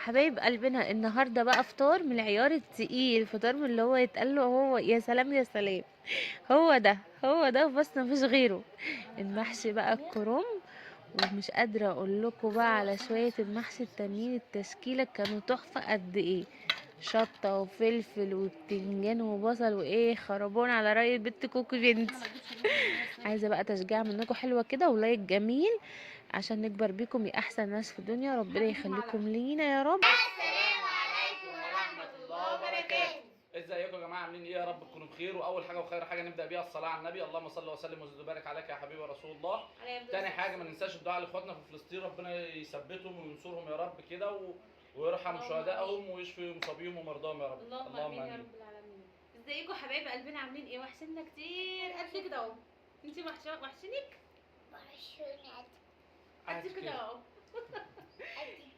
حبايب قلبنا، النهارده بقى فطار من العيار التقيل، فطار من اللي هو يتقال له هو يا سلام يا سلام. هو ده بس مفيش غيره. المحشي بقى الكرنب، ومش قادره اقول لكم بقى على شويه المحشي التانيين، التشكيله كانوا تحفه قد ايه. شطه وفلفل وبتنجان وبصل وايه خربون على رأي البت كوكو بنتي. عايزه بقى تشجيع منكم حلوه كده ولايك جميل عشان نكبر بيكم يا احسن ناس في الدنيا. ربنا يخليكم لينا يا رب. السلام عليكم ورحمة الله وبركاته. ازيكم يا جماعة؟ عاملين ايه؟ يا رب تكونوا بخير. واول حاجة وخير حاجة نبدأ بيها الصلاة على النبي. اللهم صل وسلم وزد وبارك عليك يا حبيبي رسول الله. تاني حاجة ما ننساش الدعاء لاخواتنا في فلسطين، ربنا يثبتهم وينصرهم يا رب كده ويرحم شهدائهم ويشفي مصابيهم ومرضاهم يا رب. اللهم امين يا رب العالمين. ازيكم حبايب قلبنا؟ عاملين ايه؟ وحشنا كتير قد كده اهو. انتي وحشنك قد كده اهو.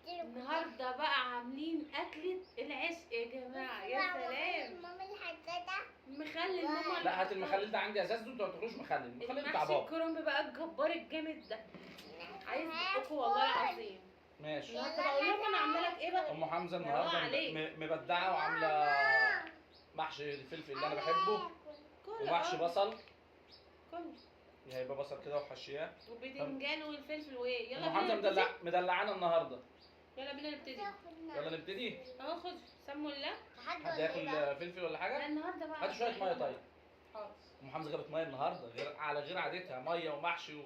النهارده بقى عاملين اكله العشق يا جماعه، يا سلام. مخلل ماما. لا هات المخلل ده عندي اساس، انتوا ما تاكلوش مخلل، المخلل بتاع المحشي بابا. الكرنب بقى الجبار الجامد ده، عايز بقكم والله العظيم. ماشي. النهارده بقول لهم انا عامله لك ايه بقى. ام حمزة الله النهارده عليك. مبدعة وعاملة محشي الفلفل اللي انا بحبه، ومحشي بصل. كل هيبقى بصل كده وحشياه وباذنجان والفلفل وايه. يلا ام حمزة بينا نبتدي. مدلعانا النهارده. يلا بينا نبتدي. يلا نبتدي. اهو خد سموا الله. حد ياكل فلفل ولا لا حاجه؟ النهارده بقى هات شويه ميه طيب. حاضر. ام حمزة جابت ميه النهارده غير عادتها، ميه ومحشي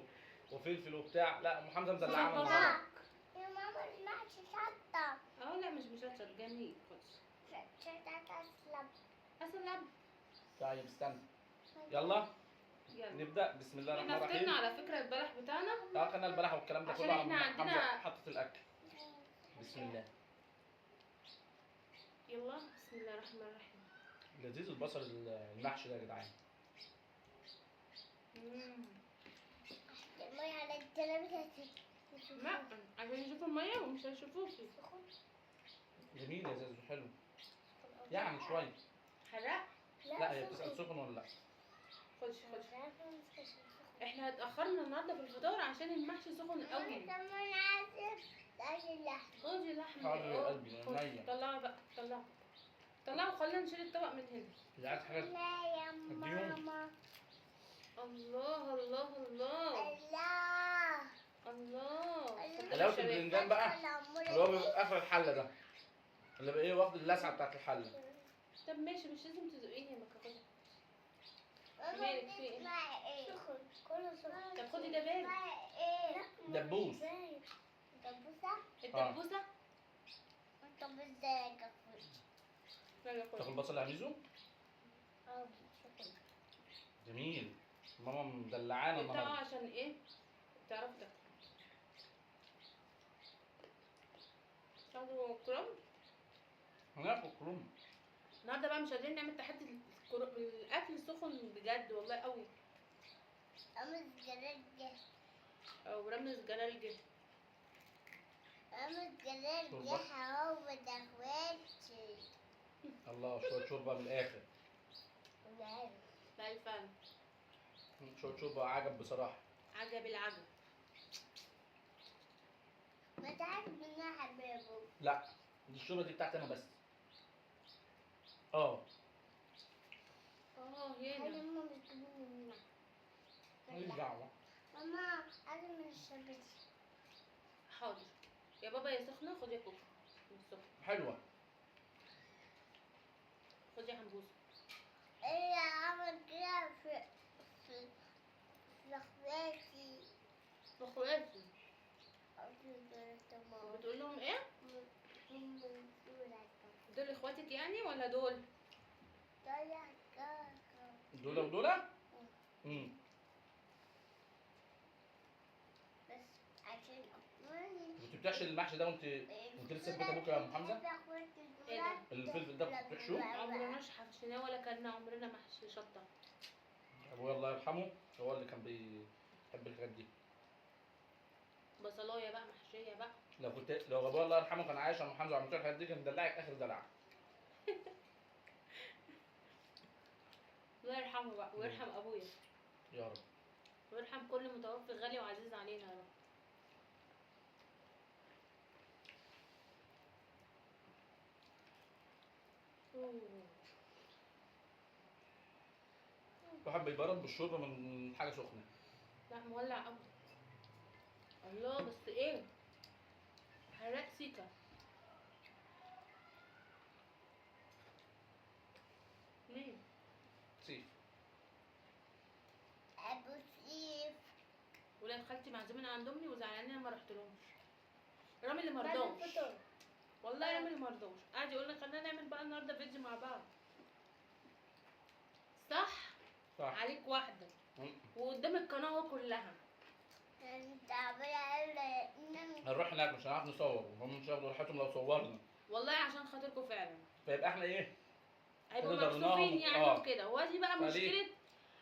وفلفل وبتاع. لا ام حمزة مدلعانا النهارده. يا ماما المحشي شطة. اه لا مش مشطشط جميل. خد شطة اسلم. طيب استنى. يلا يلا نبدا. بسم الله الرحمن احنا فطرنا الرحيم. على فكره البلح بتاعنا. اكلنا البلح والكلام ده عشان كله. احنا ام عندنا- حمزة حطت الاكل. بسم الله. يلا بسم الله الرحمن الرحيم. لذيذ البصل المحشي ده يا جدعان. المية على التلاميذ. لا عشان يشوفوا الميه ومش هيشوفوكي. جميل يا زازو، حلو يعني شويه. حرق. لا هي بتسال سخن ولا لا. خدش. احنا اتاخرنا النهارده في الفطار عشان المحشي سخن قوي. كمان عايز اللحم. خدي لحمه. حاضر يا قلبي، خد. عينيا. طلعوا بقى طلعوا خلينا نشيل الطبق من هنا. اللي عايز حاجه لا يا ماما. الله الله الله الله. الله. حلاوه البرنجان بقى اللي هو بيبقى اخر الحله ده، اللي بقى ايه واخد اللسعه بتاعت الحله. طب ماشي مش لازم تزقيني يا مكرونه. مالك في ايه؟ سخن كله سخن. طب خدي ده بارد. دبوس. دبوسة. الدبوسه. انت ازاي كفر؟ لا تاكل خد. بصل عميزو. شكرا. جميل. ماما مدلعانا بتاعه النهارده. عشان ايه؟ تعرفوا ده. تاخدوا كرنب. هناكل كروم. النهارده بقى مش قادرين نعمل تحدي الاكل سخن بجد والله قوي. أمس جلال جه. او رمز جلال جه. أمس جلال جه هو ده اخواتي. الله، شويه شوربه من الاخر. لا الفن. شويه شوربه عجب بصراحه. عجب العجب. ما تعرف منها حبيبه. لا دي الشوربه دي بتاعتي انا بس. اه هاي هنا. ماما بتجيبني منها. ماليش دعوه. ماما أنا من الشبت. حاضر يا بابا يا سخنه. خد يا كوكو مش سخنه. حلوه. خد يا حنبوسه. إيه عمل كده في اخواتي. واخواتي بتقول لهم ايه؟ دول اخواتك يعني ولا دول؟ دول ودول. بس عشان أمي. كنت بتحشي المحشي ده وانت لسه في بيت ابوك يا ام حمزه؟ ايه ده؟ الفلفل ده كنت بتحشوه؟ عمرناش حشيناه ولا كلنا عمرنا محشي شطه. ابويا الله يرحمه هو اللي كان بيحب الحاجات دي. بصلايه بقى محشيه بقى. لو ابويا الله يرحمه كان عايش يا ام حمزه وعملت له الحاجات دي كان مدلعك اخر دلع. الله يرحمه بقى ويرحم ابويا يا رب. ويرحم كل متوفي غالي وعزيز علينا يا رب. أوه. الواحد بيبرد بالشوربه من حاجه سخنه. لا مولع قوي. الله بس ايه، حراق سيكا. مين؟ سيف. أبو سيف. ولاد خالتي معزومين عند امي وزعلانين ما رحتلهمش. رامي اللي مرضاش. والله رامي اللي مرضاش، قاعد يقول لي خلينا نعمل بقى النهارده فيديو مع بعض. صح؟ صح. عليك واحده مم. وقدام القناه كلها. أنت عمال هنروح هناك مش هنعرف نصور وهم مش هياخدوا راحتهم لو صورنا، والله عشان خاطركم فعلا فيبقى احنا ايه؟ هيبقوا كده مكسوفين ضربناهم. يعني وكده. ودي بقى فليه؟ مشكله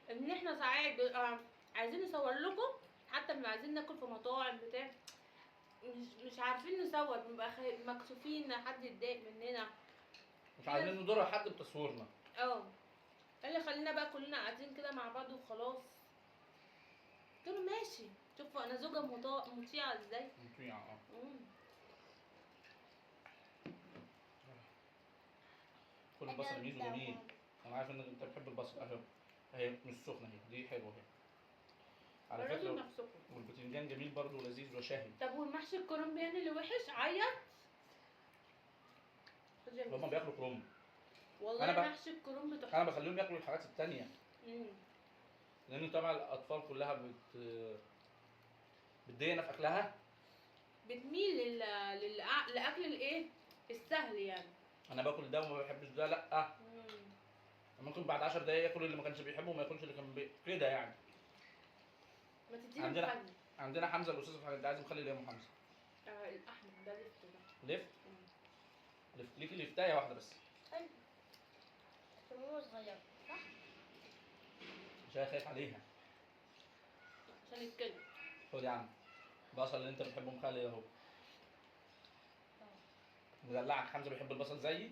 ان احنا ساعات بيبقى عايزين نصور لكم، حتى بنبقى عايزين ناكل في مطاعم بتاع، مش عارفين نصور، بنبقى مكسوفين حد يتضايق مننا. مش عايزين نضر حد بتصويرنا. اه اللي خلينا بقى كلنا قاعدين كده مع بعض وخلاص. قلت له ماشي. شوفوا انا زوجة مطيعة ازاي. مطيعة مم. كل البصل ميزو جميل. انا عارف ان انت بتحب البصل اهو. اهي مش سخنه اهي، دي حلوه اهي. على جربوا فكره نفسكم. والبتنجان جميل برضه ولذيذ وشهي. طب والمحشي الكرنبياني اللي وحش عيط. خد يا هما ميس. بياكلوا كروم. والله أنا محشي الكرنب انا تحفة. بخليهم ياكلوا الحاجات التانية لان طبعا الاطفال كلها بتدينا في اكلها. بتميل لاكل الايه السهل يعني. انا باكل ده وما بحبش ده، لا. ممكن بعد 10 دقايق ياكل اللي ما كانش بيحبه وما ياكلش اللي كان كده يعني. ما تديني عندنا مخلي. عندنا حمزه الاستاذ في الحاجات دي عايز مخلي ليه يا ام حمزه؟ الاحمر ده لفت ده. لفت. لفت ليكي لفتايه واحده بس هو صغير صح؟ عشان خايف عليها. عشان يتكلم. خد يا عم البصل اللي انت بتحبه مخلي اهو. مدلعك حمزه بيحب البصل زيي.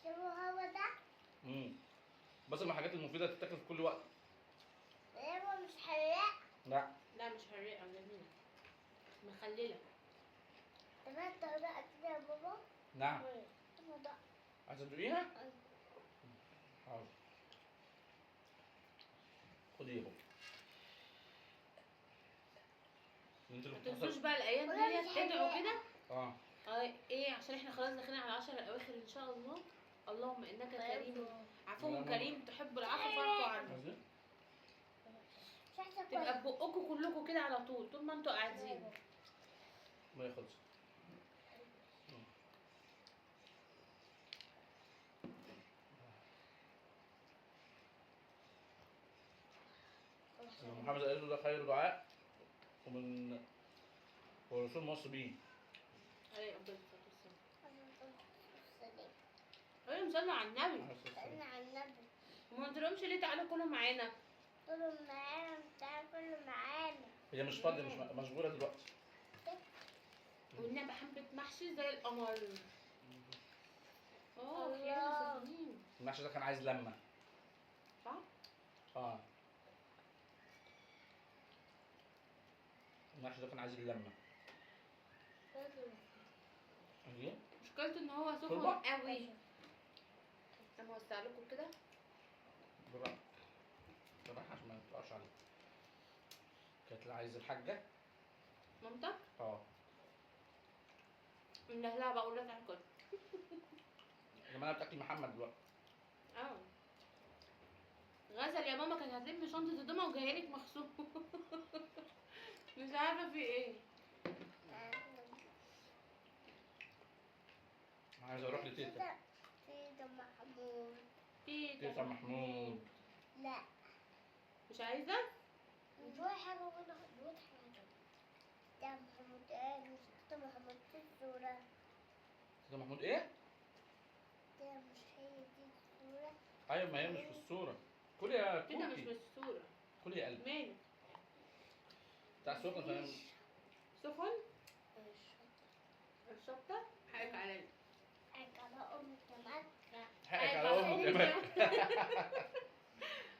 شوفوا هو ده. البصل من الحاجات المفيده تتاكل في كل وقت. هو مش حراق. لا لا مش حريقة جميلة مخللة. تمام بقى كده يا بابا. نعم. هو ده. عايزه تدوقيها؟ حاضر. خدي يا بابا. انت ما اللي تنسوش بتحصل. بقى الايام ولا دي مش تدعوا حراقة. كده. اه ايه عشان احنا خلاص داخلين على 10 الاواخر ان شاء الله. اللهم انك كريم عفو نعم. كريم تحب العفو فاعفو عنه. عايزة؟ مش عايزة تبقى في بقكم كلكم كده على طول ما انتوا قاعدين. ما ياخدش. محمد قال له ده خير دعاء ومن ورسول مصر بيه. عليه افضل الصلاه والسلام. ايوه مصلي على النبي. أنا على النبي. وما قلتلهمش ليه تعالوا كلوا معانا. كلوا معانا بتاع كلوا معانا. هي مش فاضيه مش مشغوله دلوقتي. والنبي حبة محشي زي القمر. الله. خيانة سخنين. المحشي ده كان عايز لمه. صح؟ اه المحشي ده كان عايز اللمه. ايه؟ مشكلته ان هو سخن شوربة؟ قوي. انا اوسع لكم كده. بالراحه بالراحه عشان ما تقعش عليك. كانت اللي عايز الحاجه. مامتك اه من اهلها بقول لها تعالى كل. يا جماعه بتاكل محمد دلوقتي. اه غزل يا ماما كانت هتلم شنطة هدومها وجايه لك مخصوص. مش عارفة في ايه. عايز اروح لتيتا. تيتا محمود. تيتا محمود. لا مش عايزة؟ مش واحد حاجة وانا دلوقتي حاجة. ده محمود ايه مش تيتا محمود في الصورة. تيتا محمود ايه؟ ده مش هي دي الصورة. ايوه ما هي مش في الصوره. كل يا كده مش كوكي. بالصورة. كل يا قلبي. ماله؟ بتاع السخن فاهم. سخن؟ الشطة؟ حقك عليا. حقك على أمك يا مكة. حقك على امك يا مكة.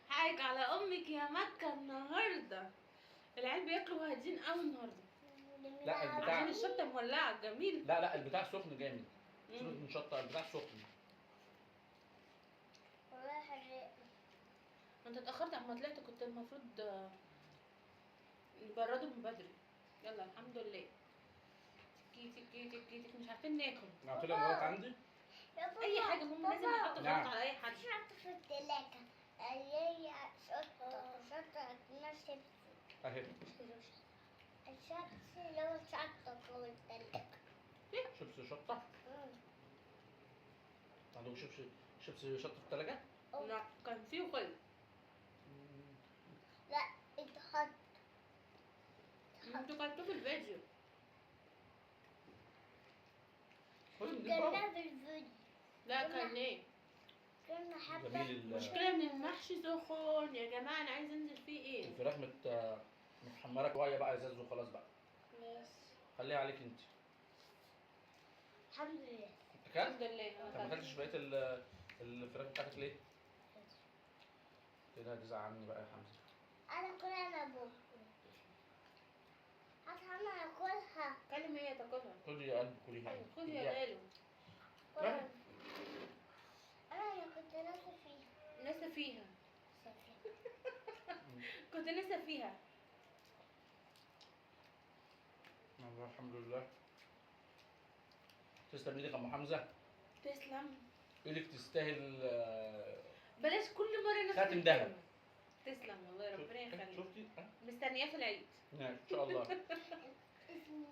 حقك على امك يا مكة النهاردة. العيال بياكلوا هادين قوي النهاردة. لا البتاع عشان الشطه مولعه جميل. لا البتاع سخن جامد. سيبك مم. من شطه، البتاع سخن. والله حرق. انت اتاخرت اما طلعت، كنت المفروض نبرده من بدري. يلا الحمد لله. تكيتك مش عارفين ناكل قلت له الغلط عندي. يا بابا اي حاجه، المهم لازم نحط غلط نعم. على اي حد. شطة في التلاجة. هي شطة كنا شيبسي. اهي الشيبسي لو شطة جوه التلاجة. شيبسي شطه. عندك شيبسي شطه في الثلاجه؟ لا كان فيه خل. لا اتحط. انتوا كلتوه في الفيديو. كنا في الفيديو. لا كان ايه؟ كنا حبة. جميل المشكله ان المحشي سخن يا جماعه، انا عايزه انزل فيه ايه؟ الفراخ متحمره شويه بقى يا زازو، خلاص بقى ماشي. خليها عليك انت. الحمد لله. انت كلت؟ الحمد لله. انت ما اكلتش بقيه الفراخ بتاعتك ليه؟ كده هتزعلني بقى يا حمزه. أنا كلها بكرة. أنا أكلها. كلم هي تاكلها. خدي يا قلب كليها. خد يا لالو. لا. أنا كنت ناسي فيها. لسه فيها. كنت لسه فيها. والله الحمد لله. تسلم ايدك يا ام حمزه. تسلم. ايدك تستاهل. بلاش كل مره نفس خاتم الكلمة. دهب. تسلم والله، ربنا يخليك. شفتي؟ مستنياه في العيد. ان شاء الله. اسمي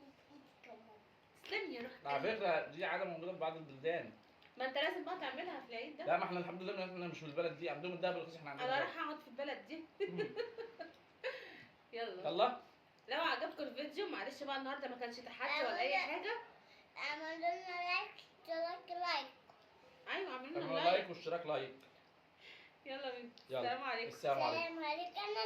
كمان. تسلم يا روح على قلبي. فكره دي عاده موجوده في بعض البلدان. ما انت لازم بقى تعملها في العيد ده. لا ما احنا الحمد لله احنا مش من البلد دي، عندهم الدهب الرخيص، احنا عندنا انا الدهب. رايحه اقعد في البلد دي. يلا. يلا. لو عجبكم الفيديو، معلش بقى النهارده ما كانش تحدي ولا اي حاجه. اعملوا لنا لايك. ايوه عملنا اعملوا لايك. لايك واشتراك لايك. يلا بينا. يلا. السلام عليكم. السلام عليكم. السلام عليكم. انا